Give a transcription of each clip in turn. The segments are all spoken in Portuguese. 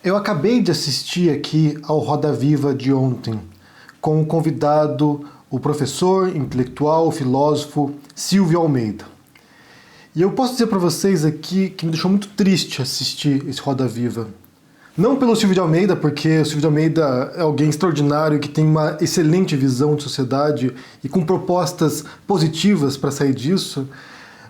Eu acabei de assistir aqui ao Roda Viva de ontem, com o convidado, o professor, intelectual, filósofo Silvio Almeida. E eu posso dizer para vocês aqui que me deixou muito triste assistir esse Roda Viva. Não pelo Silvio de Almeida, porque o Silvio de Almeida é alguém extraordinário que tem uma excelente visão de sociedade e com propostas positivas para sair disso,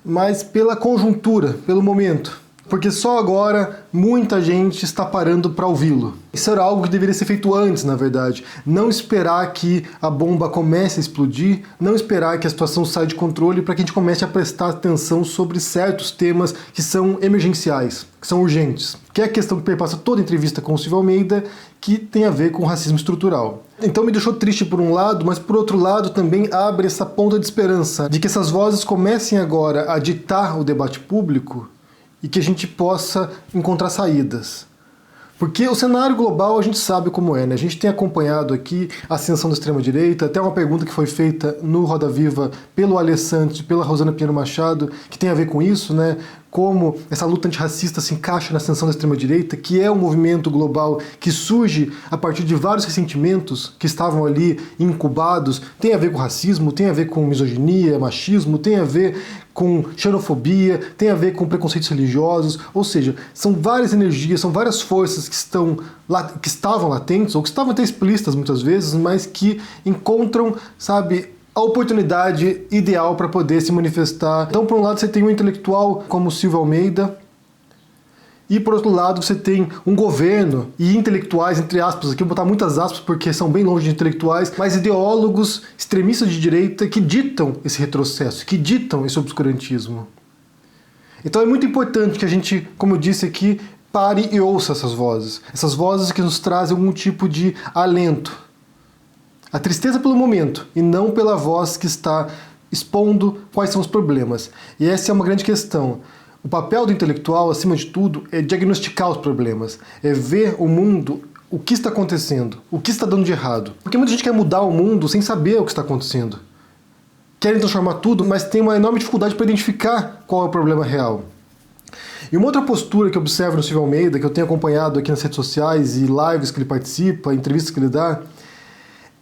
mas pela conjuntura, pelo momento. Porque só agora muita gente está parando para ouvi-lo. Isso era algo que deveria ser feito antes, na verdade. Não esperar que a bomba comece a explodir, não esperar que a situação saia de controle para que a gente comece a prestar atenção sobre certos temas que são emergenciais, que são urgentes. Que é a questão que perpassa toda a entrevista com o Silvio Almeida, que tem a ver com o racismo estrutural. Então me deixou triste por um lado, mas por outro lado também abre essa ponta de esperança de que essas vozes comecem agora a ditar o debate público e que a gente possa encontrar saídas. Porque o cenário global a gente sabe como é, né? A gente tem acompanhado aqui a ascensão da extrema-direita, até uma pergunta que foi feita no Roda Viva pelo Ale Santos e pela Rosana Pinheiro Machado, que tem a ver com isso, né? Como essa luta antirracista se encaixa na ascensão da extrema-direita, que é um movimento global que surge a partir de vários ressentimentos que estavam ali incubados, tem a ver com racismo, tem a ver com misoginia, machismo, tem a ver com xenofobia, tem a ver com preconceitos religiosos, ou seja, são várias energias, são várias forças que estavam latentes, ou que estavam até explícitas muitas vezes, mas que encontram, sabe, a oportunidade ideal para poder se manifestar. Então, por um lado, você tem um intelectual como Silvio Almeida, e por outro lado, você tem um governo e intelectuais, entre aspas, aqui eu vou botar muitas aspas porque são bem longe de intelectuais, mas ideólogos extremistas de direita que ditam esse retrocesso, que ditam esse obscurantismo. Então é muito importante que a gente, como eu disse aqui, pare e ouça essas vozes que nos trazem algum tipo de alento. A tristeza pelo momento, e não pela voz que está expondo quais são os problemas. E essa é uma grande questão. O papel do intelectual, acima de tudo, é diagnosticar os problemas, é ver o mundo, o que está acontecendo, o que está dando de errado. Porque muita gente quer mudar o mundo sem saber o que está acontecendo. Querem transformar tudo, mas tem uma enorme dificuldade para identificar qual é o problema real. E uma outra postura que eu observo no Silvio Almeida, que eu tenho acompanhado aqui nas redes sociais e lives que ele participa, entrevistas que ele dá,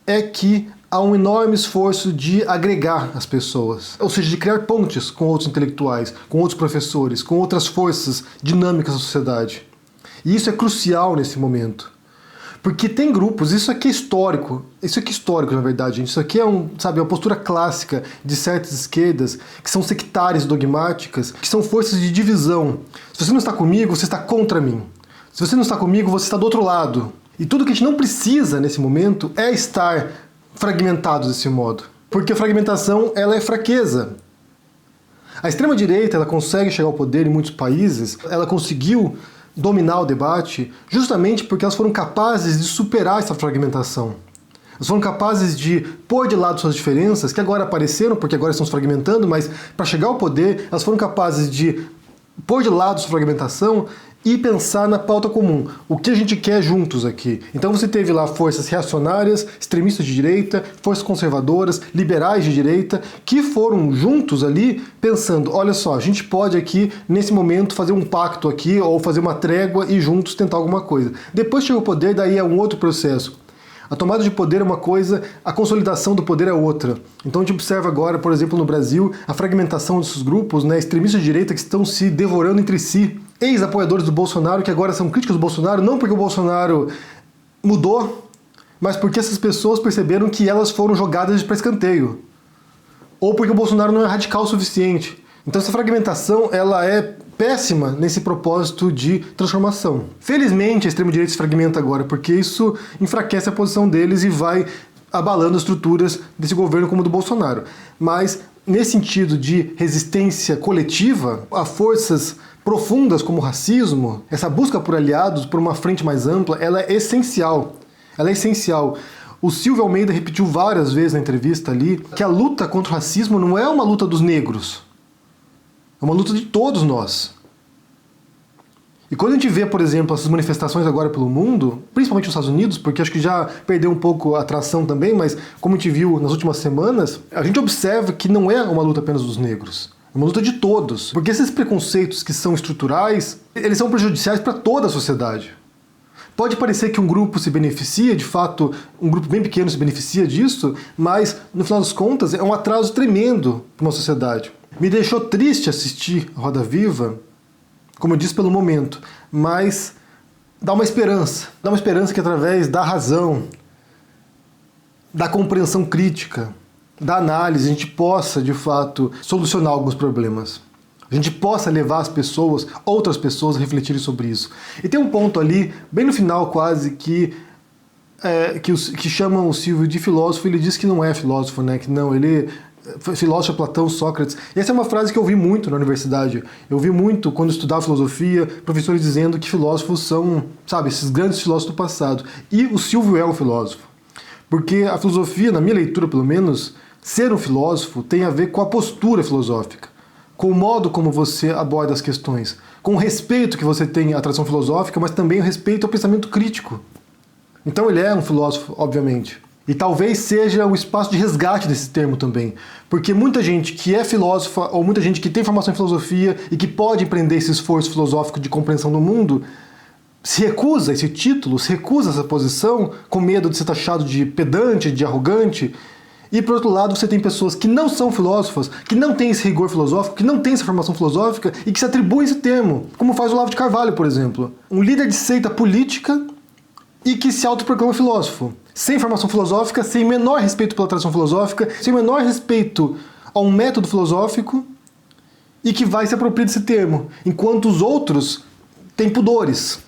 é que há um enorme esforço de agregar as pessoas, ou seja, de criar pontes com outros intelectuais, com outros professores, com outras forças dinâmicas da sociedade. E isso é crucial nesse momento. Porque tem grupos, isso aqui é histórico na verdade, gente. Isso aqui é uma postura clássica de certas esquerdas, que são sectárias dogmáticas, que são forças de divisão. Se você não está comigo, você está contra mim. Se você não está comigo, você está do outro lado. E tudo que a gente não precisa nesse momento é estar fragmentados desse modo. Porque a fragmentação, ela é fraqueza. A extrema-direita, ela consegue chegar ao poder em muitos países, ela conseguiu dominar o debate justamente porque elas foram capazes de superar essa fragmentação. Elas foram capazes de pôr de lado suas diferenças, que agora apareceram, porque agora estão se fragmentando, mas para chegar ao poder, elas foram capazes de pôr de lado sua fragmentação e pensar na pauta comum, o que a gente quer juntos aqui. Então você teve lá forças reacionárias, extremistas de direita, forças conservadoras, liberais de direita, que foram juntos ali pensando, olha só, a gente pode aqui, nesse momento, fazer um pacto aqui, ou fazer uma trégua e juntos tentar alguma coisa. Depois chega o poder, daí é um outro processo. A tomada de poder é uma coisa, a consolidação do poder é outra. Então a gente observa agora, por exemplo, no Brasil, a fragmentação desses grupos, né, extremistas de direita que estão se devorando entre si. Ex-apoiadores do Bolsonaro, que agora são críticos do Bolsonaro, não porque o Bolsonaro mudou, mas porque essas pessoas perceberam que elas foram jogadas para escanteio. Ou porque o Bolsonaro não é radical o suficiente. Então essa fragmentação, ela é péssima nesse propósito de transformação. Felizmente a extrema-direita se fragmenta agora, porque isso enfraquece a posição deles e vai abalando as estruturas desse governo como o do Bolsonaro. Mas nesse sentido de resistência coletiva, a forças profundas como o racismo, essa busca por aliados, por uma frente mais ampla, ela é essencial. Ela é essencial. O Silvio Almeida repetiu várias vezes na entrevista ali que a luta contra o racismo não é uma luta dos negros. É uma luta de todos nós. E quando a gente vê, por exemplo, essas manifestações agora pelo mundo, principalmente nos Estados Unidos, porque acho que já perdeu um pouco a atração também, mas como a gente viu nas últimas semanas, a gente observa que não é uma luta apenas dos negros. É uma luta de todos. Porque esses preconceitos que são estruturais, eles são prejudiciais para toda a sociedade. Pode parecer que um grupo se beneficia, de fato, um grupo bem pequeno se beneficia disso, mas, no final das contas, é um atraso tremendo para uma sociedade. Me deixou triste assistir a Roda Viva, como eu disse, pelo momento, mas dá uma esperança que através da razão, da compreensão crítica, da análise, a gente possa, de fato, solucionar alguns problemas. A gente possa levar as pessoas, outras pessoas, a refletirem sobre isso. E tem um ponto ali, bem no final quase, que chamam o Silvio de filósofo, ele diz que não é filósofo, né? Que não, ele... filósofo é Platão, Sócrates. E essa é uma frase que eu ouvi muito na universidade. Eu ouvi muito, quando estudava filosofia, professores dizendo que filósofos são, sabe, esses grandes filósofos do passado. E o Silvio é um filósofo. Porque a filosofia, na minha leitura pelo menos, ser um filósofo tem a ver com a postura filosófica, com o modo como você aborda as questões, com o respeito que você tem à tradição filosófica, mas também o respeito ao pensamento crítico. Então ele é um filósofo, obviamente. E talvez seja o espaço de resgate desse termo também, porque muita gente que é filósofa, ou muita gente que tem formação em filosofia e que pode empreender esse esforço filosófico de compreensão do mundo, se recusa a esse título, se recusa a essa posição, com medo de ser taxado de pedante, de arrogante. E, por outro lado, você tem pessoas que não são filósofas, que não têm esse rigor filosófico, que não têm essa formação filosófica e que se atribuem esse termo, como faz o Olavo de Carvalho, por exemplo. Um líder de seita política e que se autoproclama filósofo. Sem formação filosófica, sem menor respeito pela tradição filosófica, sem menor respeito a um método filosófico e que vai se apropriar desse termo, enquanto os outros têm pudores.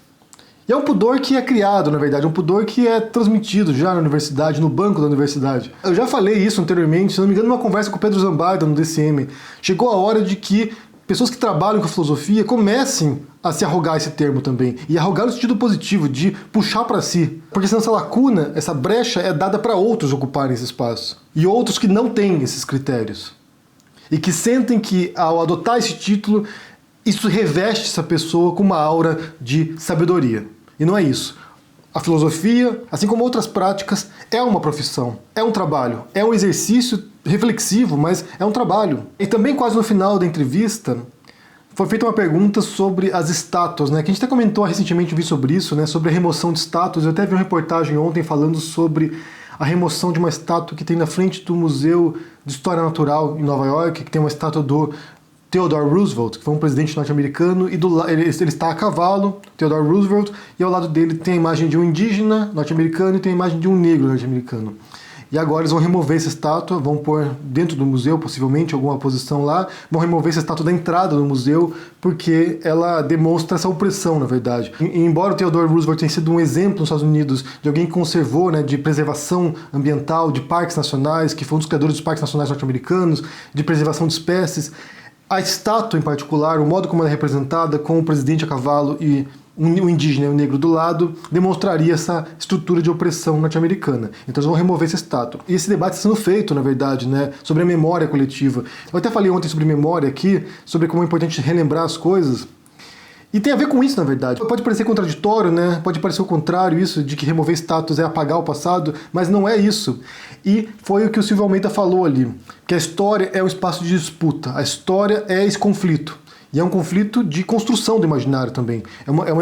E é um pudor que é criado, na verdade, é um pudor que é transmitido já na universidade, no banco da universidade. Eu já falei isso anteriormente, se não me engano, numa conversa com o Pedro Zambarda no DCM. Chegou a hora de que pessoas que trabalham com a filosofia comecem a se arrogar esse termo também. E arrogar no sentido positivo, de puxar para si. Porque senão essa lacuna, essa brecha é dada para outros ocuparem esse espaço. E outros que não têm esses critérios. E que sentem que, ao adotar esse título, isso reveste essa pessoa com uma aura de sabedoria. E não é isso. A filosofia, assim como outras práticas, é uma profissão, é um trabalho, é um exercício reflexivo, mas é um trabalho. E também quase no final da entrevista, foi feita uma pergunta sobre as estátuas, né? Que a gente até comentou recentemente, vi sobre isso, né? Sobre a remoção de estátuas. Eu até vi uma reportagem ontem falando sobre a remoção de uma estátua que tem na frente do Museu de História Natural em Nova York, que tem uma estátua do Theodore Roosevelt, que foi um presidente norte-americano, e ele está a cavalo, Theodore Roosevelt, e ao lado dele tem a imagem de um indígena norte-americano e tem a imagem de um negro norte-americano. E agora eles vão remover essa estátua, vão pôr dentro do museu, possivelmente, alguma posição lá, vão remover essa estátua da entrada do museu, porque ela demonstra essa opressão, na verdade. E embora o Theodore Roosevelt tenha sido um exemplo nos Estados Unidos de alguém que conservou, né, de preservação ambiental, de parques nacionais, que foi um dos criadores dos parques nacionais norte-americanos, de preservação de espécies, a estátua, em particular, o modo como ela é representada, com o presidente a cavalo e o indígena e o negro do lado, demonstraria essa estrutura de opressão norte-americana. Então eles vão remover essa estátua. E esse debate está sendo feito, na verdade, né, sobre a memória coletiva. Eu até falei ontem sobre memória aqui, sobre como é importante relembrar as coisas. E tem a ver com isso, na verdade. Pode parecer contraditório, né? Pode parecer o contrário, isso de que remover estátuas é apagar o passado, mas não é isso. E foi o que o Silvio Almeida falou ali, que a história é um espaço de disputa, a história é esse conflito. E é um conflito de construção do imaginário também.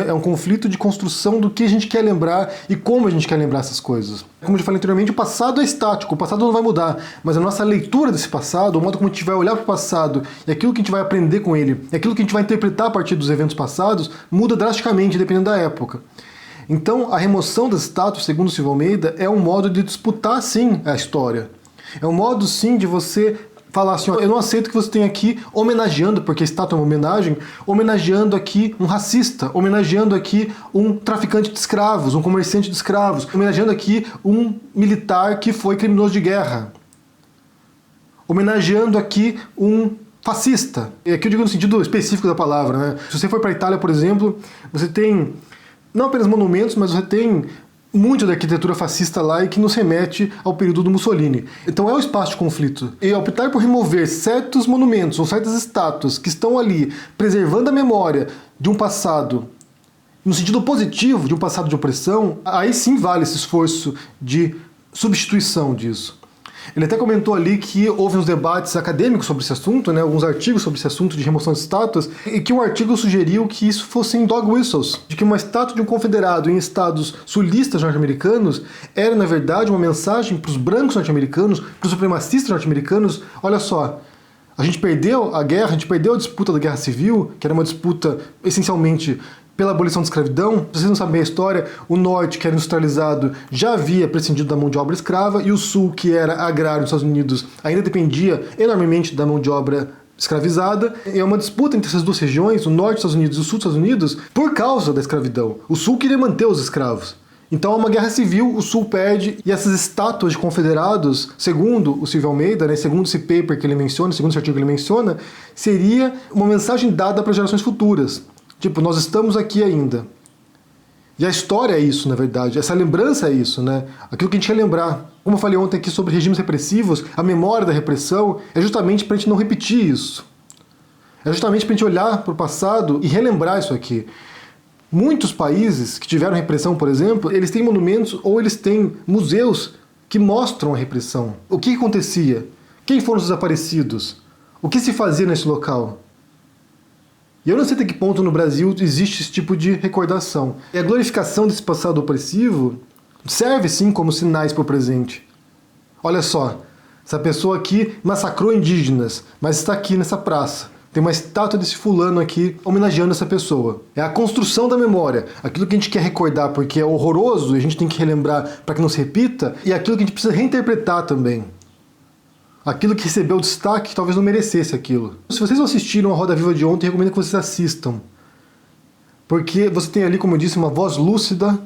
É um conflito de construção do que a gente quer lembrar e como a gente quer lembrar essas coisas. Como eu já falei anteriormente, o passado é estático, o passado não vai mudar, mas a nossa leitura desse passado, o modo como a gente vai olhar para o passado e aquilo que a gente vai aprender com ele, e aquilo que a gente vai interpretar a partir dos eventos passados, muda drasticamente dependendo da época. Então, a remoção das estátuas, segundo o Silvio Almeida, é um modo de disputar, sim, a história. É um modo, sim, de você falar assim, ó, eu não aceito que você tenha aqui homenageando, porque a estátua é uma homenagem, homenageando aqui um racista, homenageando aqui um traficante de escravos, um comerciante de escravos, homenageando aqui um militar que foi criminoso de guerra, homenageando aqui um fascista. E aqui eu digo no sentido específico da palavra, né? Se você for para a Itália, por exemplo, você tem não apenas monumentos, mas você tem muito da arquitetura fascista lá e que nos remete ao período do Mussolini. Então é um espaço de conflito. E optar por remover certos monumentos ou certas estátuas que estão ali preservando a memória de um passado, no sentido positivo, de um passado de opressão, aí sim vale esse esforço de substituição disso. Ele até comentou ali que houve uns debates acadêmicos sobre esse assunto, né, alguns artigos sobre esse assunto de remoção de estátuas, e que um artigo sugeriu que isso fossem dog whistles, de que uma estátua de um confederado em estados sulistas norte-americanos era, na verdade, uma mensagem para os brancos norte-americanos, para os supremacistas norte-americanos: olha só, a gente perdeu a guerra, a gente perdeu a disputa da Guerra Civil, que era uma disputa essencialmente pela abolição da escravidão. Se vocês não sabem a história, o norte, que era industrializado, já havia prescindido da mão de obra escrava, e o sul, que era agrário nos Estados Unidos, ainda dependia enormemente da mão de obra escravizada. É uma disputa entre essas duas regiões, o norte dos Estados Unidos e o sul dos Estados Unidos, por causa da escravidão. O sul queria manter os escravos. Então é uma guerra civil, o sul perde, e essas estátuas de confederados, segundo o Silvio Almeida, né, segundo esse paper que ele menciona, segundo esse artigo que ele menciona, seria uma mensagem dada para gerações futuras. Tipo, nós estamos aqui ainda. E a história é isso, na verdade. Essa lembrança é isso, né? Aquilo que a gente quer lembrar. Como eu falei ontem aqui sobre regimes repressivos, a memória da repressão é justamente para a gente não repetir isso. É justamente para a gente olhar para o passado e relembrar isso aqui. Muitos países que tiveram repressão, por exemplo, eles têm monumentos ou eles têm museus que mostram a repressão. O que acontecia? Quem foram os desaparecidos? O que se fazia nesse local? E eu não sei até que ponto no Brasil existe esse tipo de recordação. E a glorificação desse passado opressivo serve sim como sinais para o presente. Olha só, essa pessoa aqui massacrou indígenas, mas está aqui nessa praça. Tem uma estátua desse fulano aqui homenageando essa pessoa. É a construção da memória. Aquilo que a gente quer recordar porque é horroroso e a gente tem que relembrar para que não se repita, e aquilo que a gente precisa reinterpretar também. Aquilo que recebeu destaque que talvez não merecesse aquilo. Se vocês não assistiram a Roda Viva de ontem, eu recomendo que vocês assistam. Porque você tem ali, como eu disse, uma voz lúcida,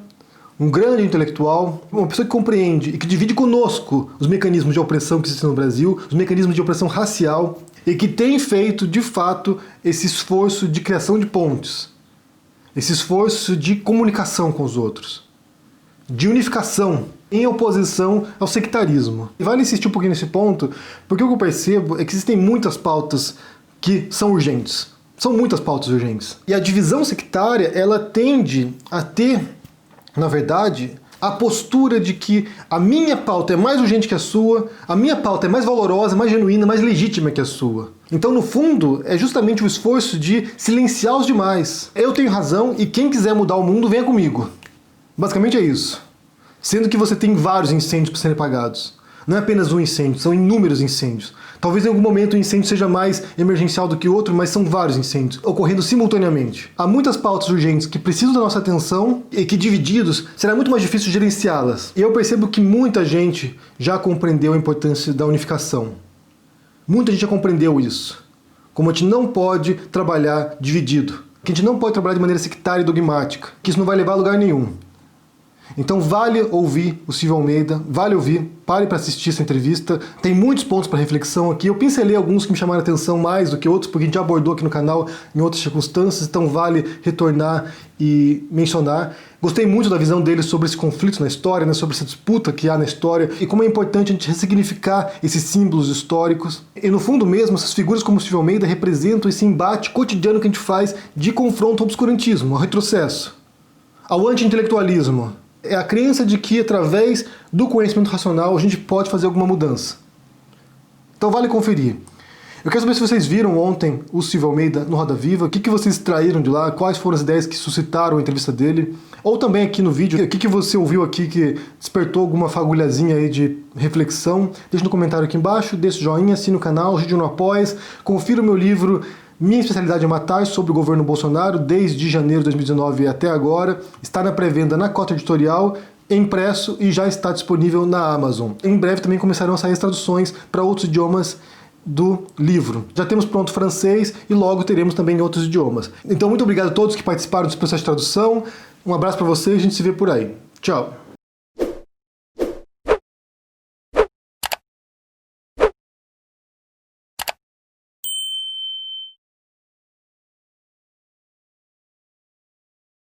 um grande intelectual, uma pessoa que compreende e que divide conosco os mecanismos de opressão que existem no Brasil, os mecanismos de opressão racial, e que tem feito, de fato, esse esforço de criação de pontes, esse esforço de comunicação com os outros, de unificação, em oposição ao sectarismo. E vale insistir um pouquinho nesse ponto, porque o que eu percebo é que existem muitas pautas que são urgentes. São muitas pautas urgentes. E a divisão sectária, ela tende a ter, na verdade, a postura de que a minha pauta é mais urgente que a sua, a minha pauta é mais valorosa, mais genuína, mais legítima que a sua. Então, no fundo, é justamente o esforço de silenciar os demais. Eu tenho razão e quem quiser mudar o mundo, venha comigo. Basicamente é isso. Sendo que você tem vários incêndios para serem apagados. Não é apenas um incêndio, são inúmeros incêndios. Talvez em algum momento o incêndio seja mais emergencial do que outro, mas são vários incêndios ocorrendo simultaneamente. Há muitas pautas urgentes que precisam da nossa atenção e que, divididos, será muito mais difícil gerenciá-las. E eu percebo que muita gente já compreendeu a importância da unificação. Muita gente já compreendeu isso. Como a gente não pode trabalhar dividido. Que a gente não pode trabalhar de maneira sectária e dogmática. Que isso não vai levar a lugar nenhum. Então vale ouvir o Silvio Almeida, vale ouvir, pare para assistir essa entrevista. Tem muitos pontos para reflexão aqui. Eu pincelei alguns que me chamaram a atenção mais do que outros, porque a gente já abordou aqui no canal em outras circunstâncias, então vale retornar e mencionar. Gostei muito da visão dele sobre esse conflito na história, né, sobre essa disputa que há na história e como é importante a gente ressignificar esses símbolos históricos. E no fundo mesmo, essas figuras como o Silvio Almeida representam esse embate cotidiano que a gente faz de confronto ao obscurantismo, ao retrocesso, ao anti-intelectualismo. É a crença de que, através do conhecimento racional, a gente pode fazer alguma mudança. Então vale conferir. Eu quero saber se vocês viram ontem o Silvio Almeida no Roda Viva, o que vocês extraíram de lá, quais foram as ideias que suscitaram a entrevista dele, ou também aqui no vídeo, o que você ouviu aqui que despertou alguma fagulhazinha aí de reflexão. Deixe no comentário aqui embaixo, deixe o joinha, assine o canal, ajude no Apoia, confira o meu livro Minha Especialidade é Matar, sobre o governo Bolsonaro, desde janeiro de 2019 até agora. Está na pré-venda na Cota Editorial, impresso, e já está disponível na Amazon. Em breve também começarão a sair as traduções para outros idiomas do livro. Já temos pronto francês e logo teremos também em outros idiomas. Então muito obrigado a todos que participaram desse processo de tradução. Um abraço para vocês e a gente se vê por aí. Tchau!